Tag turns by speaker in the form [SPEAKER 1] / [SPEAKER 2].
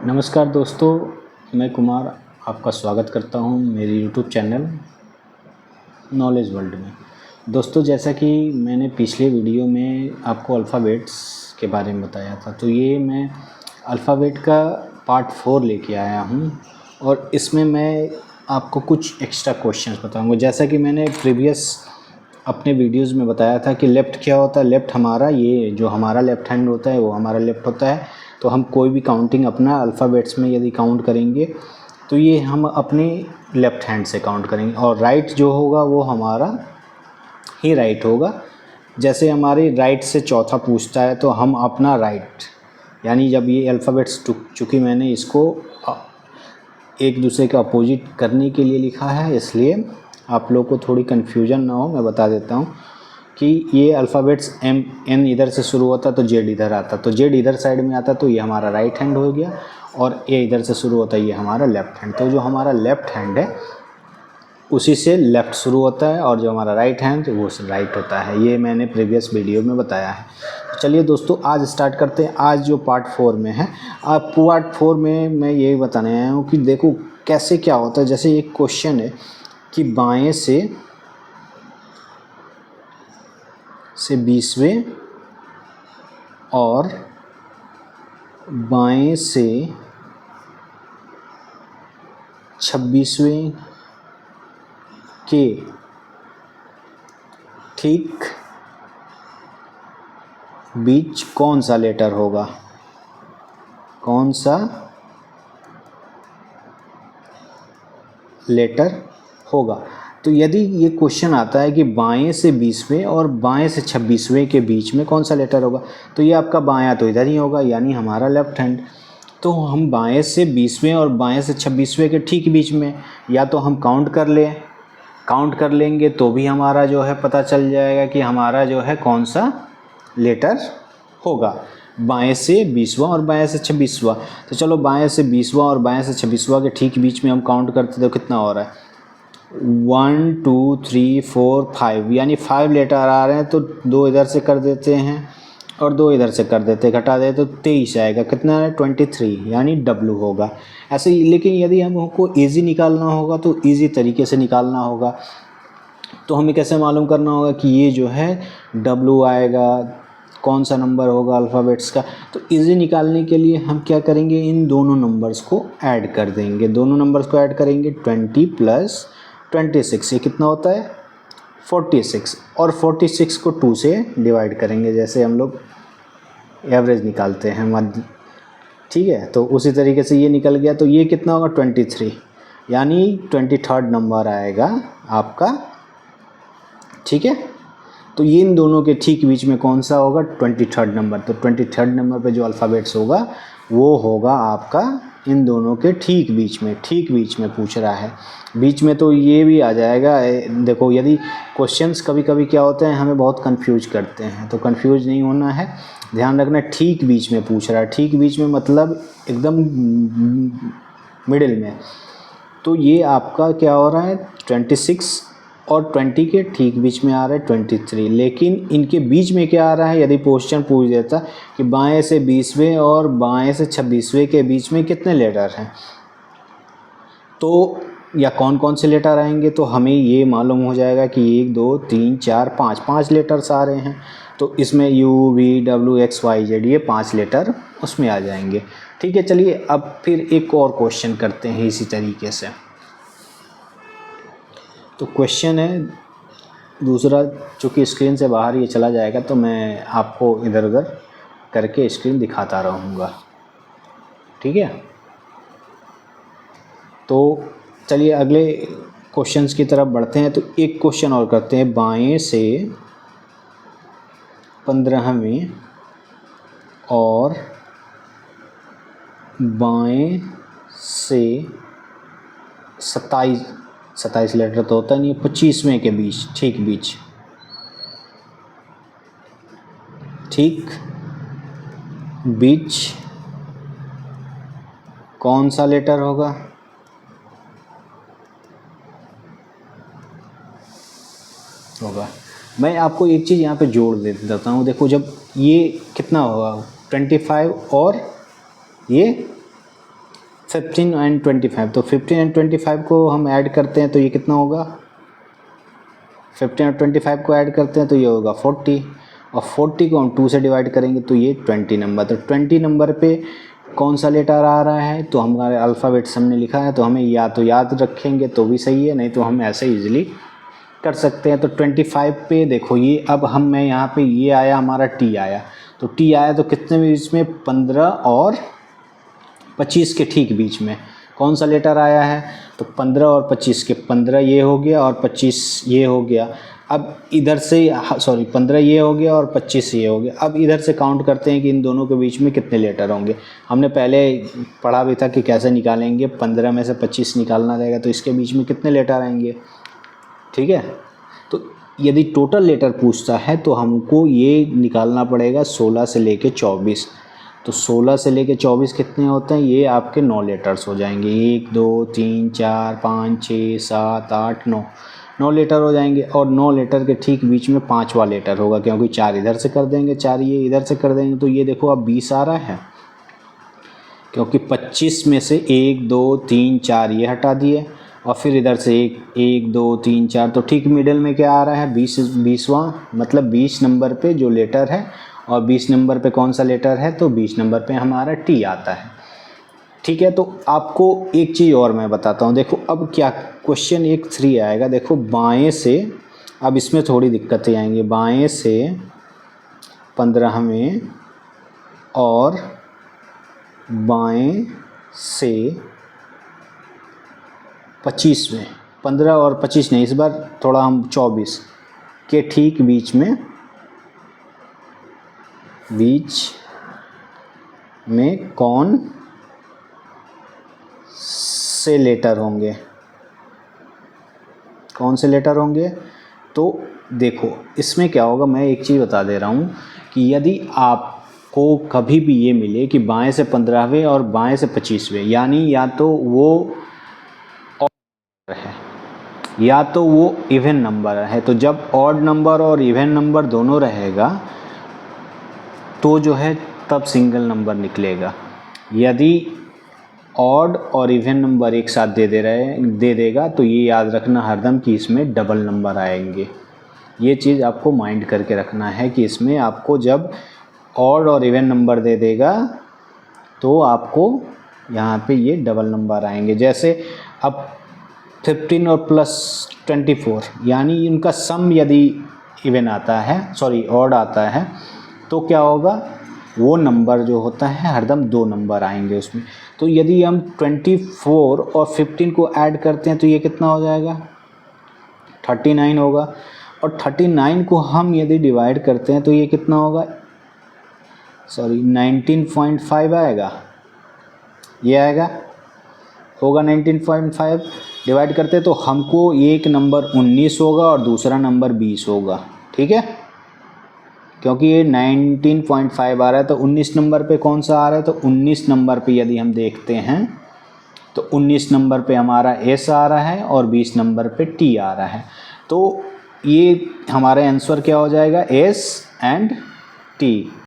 [SPEAKER 1] नमस्कार दोस्तों, मैं कुमार आपका स्वागत करता हूं मेरे यूट्यूब चैनल नॉलेज वर्ल्ड में। दोस्तों, जैसा कि मैंने पिछले वीडियो में आपको अल्फ़ाबेट्स के बारे में बताया था, तो ये मैं अल्फ़ाबेट का पार्ट 4 लेके आया हूं और इसमें मैं आपको कुछ एक्स्ट्रा क्वेश्चंस बताऊंगा। जैसा कि मैंने प्रीवियस अपने वीडियोज़ में बताया था कि लेफ़्ट क्या होता है। लेफ़्ट हमारा, ये जो हमारा लेफ़्ट हैंड होता है वो हमारा लेफ़्ट होता है। तो हम कोई भी काउंटिंग अपना अल्फ़ाबेट्स में यदि काउंट करेंगे तो ये हम अपने लेफ़्ट हैंड से काउंट करेंगे, और राइट जो होगा वो हमारा ही राइट होगा। जैसे हमारे राइट से चौथा पूछता है तो हम अपना राइट, यानी जब ये अल्फ़ाबेट्स चूँकि मैंने इसको एक दूसरे के अपोजिट करने के लिए लिखा है, इसलिए आप लोग को थोड़ी कन्फ्यूजन ना हो, मैं बता देता हूँ कि ये अल्फ़ाबेट्स एन इधर से शुरू होता तो जेड इधर आता, तो जेड इधर साइड में आता तो ये हमारा राइट हैंड हो गया, और ए इधर से शुरू होता है, ये हमारा लेफ़्ट हैंड। तो जो हमारा लेफ़्ट हैंड है उसी से लेफ़्ट शुरू होता है, और जो हमारा राइट हैंड वो से राइट होता है। ये मैंने प्रीवियस वीडियो में बताया है। तो चलिए दोस्तों, आज स्टार्ट करते हैं। आज जो पार्ट 4 में है, अब पार्ट 4 में मैं यही बताने आया हूँ कि देखो कैसे क्या होता है। जैसे एक क्वेश्चन है कि बाएं से 20वें और बाएं से 26वें के ठीक बीच कौन सा लेटर होगा, कौन सा लेटर होगा। तो यदि ये क्वेश्चन आता है कि बाएं से 20वें और बाएं से 26वें के बीच में कौन सा लेटर होगा, तो ये आपका बायां तो इधर ही होगा, यानी हमारा लेफ़्ट हैंड। तो हम बाएं से 20वें और बाएं से 26वें के ठीक बीच में या तो हम काउंट कर लेंगे तो भी हमारा जो है पता चल जाएगा कि हमारा जो है कौन सा लेटर होगा, बाएं से 20वां और बाएं से 26वां। तो चलो बाएं से 20वां और बाएं से 26वां के ठीक बीच में हम काउंट करते तो कितना हो रहा है, 1 2 3 4 5, यानी 5 लेटर आ रहे हैं। तो 2 इधर से कर देते हैं और 2 इधर से कर देते, घटा दे तो 23 आएगा। कितना है, 23, यानी डब्लू होगा। ऐसे ही, लेकिन यदि हमको इजी निकालना होगा तो इजी तरीके से निकालना होगा। तो हमें कैसे मालूम करना होगा कि ये जो है डब्लू आएगा, कौन सा नंबर होगा अल्फ़ाबेट्स का। तो इजी निकालने के लिए हम क्या करेंगे, इन दोनों नंबर्स को ऐड कर देंगे। दोनों नंबर्स को ऐड करेंगे, 20 + 26, ये कितना होता है 46, और 46 को 2 से डिवाइड करेंगे, जैसे हम लोग एवरेज निकालते हैं मध्य, ठीक है। तो उसी तरीके से ये निकल गया, तो ये कितना होगा 23, यानी 23rd नंबर आएगा आपका, ठीक है। तो ये इन दोनों के ठीक बीच में कौन सा होगा, 23rd नंबर। तो 23rd नंबर पे जो अल्फ़ाबेट्स होगा वो होगा आपका इन दोनों के ठीक बीच में पूछ रहा है। बीच में तो ये भी आ जाएगा। देखो, यदि क्वेश्चंस कभी कभी क्या होते हैं, हमें बहुत कंफ्यूज करते हैं, तो कंफ्यूज नहीं होना है, ध्यान रखना। ठीक बीच में पूछ रहा है, ठीक बीच में मतलब एकदम मिडिल में। तो ये आपका क्या हो रहा है, 26 और 20 के ठीक बीच में आ रहा है 23, लेकिन इनके बीच में क्या आ रहा है, यदि क्वेश्चन पूछ देता कि बाएं से 20वें और बाएं से 26वें के बीच में कितने लेटर हैं, तो या कौन कौन से लेटर आएंगे, तो हमें ये मालूम हो जाएगा कि 1 2 3 4 5 लेटर्स आ रहे हैं। तो इसमें U V W X Y Z ये 5 लेटर उसमें आ जाएंगे, ठीक है। चलिए अब फिर एक और क्वेश्चन करते हैं इसी तरीके से। तो क्वेश्चन है दूसरा, चूँकि स्क्रीन से बाहर ये चला जाएगा तो मैं आपको इधर उधर करके स्क्रीन दिखाता रहूँगा, ठीक है। तो चलिए अगले क्वेश्चंस की तरफ बढ़ते हैं। तो एक क्वेश्चन और करते हैं, बाएं से 15वें और बाएं से 27 लेटर तो होता नहीं, 25वें के बीच, ठीक बीच कौन सा लेटर होगा, मैं आपको एक चीज़ यहाँ पे जोड़ देता हूँ। देखो, जब ये कितना होगा 25 और ये 15 एंड 25, तो 15 एंड 25 को हम ऐड करते हैं तो ये कितना होगा, 15 और 25 को ऐड करते हैं तो ये होगा 40, और 40 को हम 2 से डिवाइड करेंगे तो ये 20 नंबर। तो 20 नंबर पे कौन सा लेटर आ रहा है, तो हमारे अल्फ़ाबेट हमने लिखा है, तो हमें या तो याद रखेंगे तो भी सही है, नहीं तो हम ऐसे इजीली कर सकते हैं। तो 25 पे देखो ये अब मैं यहाँ पे ये आया हमारा टी आया, तो टी आया तो कितने बीच में, 15 और 25 के ठीक बीच में कौन सा लेटर आया है, तो 15 और 25 के 15 ये हो गया और 25 ये हो गया। अब इधर से 15 ये हो गया और 25 ये हो गया। अब इधर से काउंट करते हैं कि इन दोनों के बीच में कितने लेटर होंगे। हमने पहले पढ़ा भी था कि कैसे निकालेंगे, 15 में से 25 निकालना रहेगा तो इसके बीच में कितने लेटर आएंगे, ठीक है। तो यदि टोटल लेटर पूछता है तो हमको ये निकालना पड़ेगा 16 से लेके 24। तो 16 से लेके 24 कितने होते हैं, ये आपके 9 लेटर्स हो जाएंगे, 1 2 3 4 5 6 7 8 9 लेटर हो जाएंगे। और 9 लेटर के ठीक बीच में 5वां लेटर होगा, क्योंकि 4 इधर से कर देंगे, 4 ये इधर से कर देंगे, तो ये देखो अब 20 आ रहा है, क्योंकि 25 में से 1 2 3 4 ये हटा दिए और फिर इधर से 1 2 3 4, तो ठीक मिडिल में क्या आ रहा है, 20वां, मतलब 20 नंबर पे जो लेटर है, और 20 नंबर पे कौन सा लेटर है, तो 20 नंबर पे हमारा टी आता है, ठीक है। तो आपको एक चीज़ और मैं बताता हूँ, देखो अब क्या क्वेश्चन 1-3 आएगा, देखो बाएं से, अब इसमें थोड़ी दिक्कतें आएंगी, बाएं से 15वें और बाएं से 25वें, 15 और 25 नहीं, इस बार थोड़ा हम 24 के ठीक बीच में कौन से लेटर होंगे, कौन से लेटर होंगे। तो देखो इसमें क्या होगा, मैं एक चीज़ बता दे रहा हूँ कि यदि आपको कभी भी ये मिले कि बाएं से 15वें और बाएं से 25वें, यानी या तो वो ऑड है या तो वो इवन नंबर है, तो जब ऑड नंबर और इवन नंबर दोनों रहेगा तो जो है तब सिंगल नंबर निकलेगा। यदि ऑड और इवन नंबर एक साथ दे देगा तो ये याद रखना हरदम कि इसमें डबल नंबर आएंगे। ये चीज़ आपको माइंड करके रखना है कि इसमें आपको जब ऑड और इवन नंबर दे देगा तो आपको यहाँ पे ये डबल नंबर आएंगे। जैसे अब 15 और प्लस 24, यानी इनका सम यदि इवन आता है, ऑड आता है, तो क्या होगा, वो नंबर जो होता है हरदम 2 नंबर आएंगे उसमें। तो यदि हम 24 और 15 को ऐड करते हैं तो ये कितना हो जाएगा, 39 होगा। और 39 को हम यदि डिवाइड करते हैं तो ये कितना होगा, 19.5 आएगा, ये आएगा, होगा 19.5 डिवाइड करते तो हमको एक नंबर 19 होगा और दूसरा नंबर 20 होगा, ठीक है। क्योंकि ये 19.5 आ रहा है तो 19 नंबर पे कौन सा आ रहा है, तो 19 नंबर पे यदि हम देखते हैं तो 19 नंबर पे हमारा एस आ रहा है और 20 नंबर पे टी आ रहा है। तो ये हमारा आंसर क्या हो जाएगा, एस एंड टी।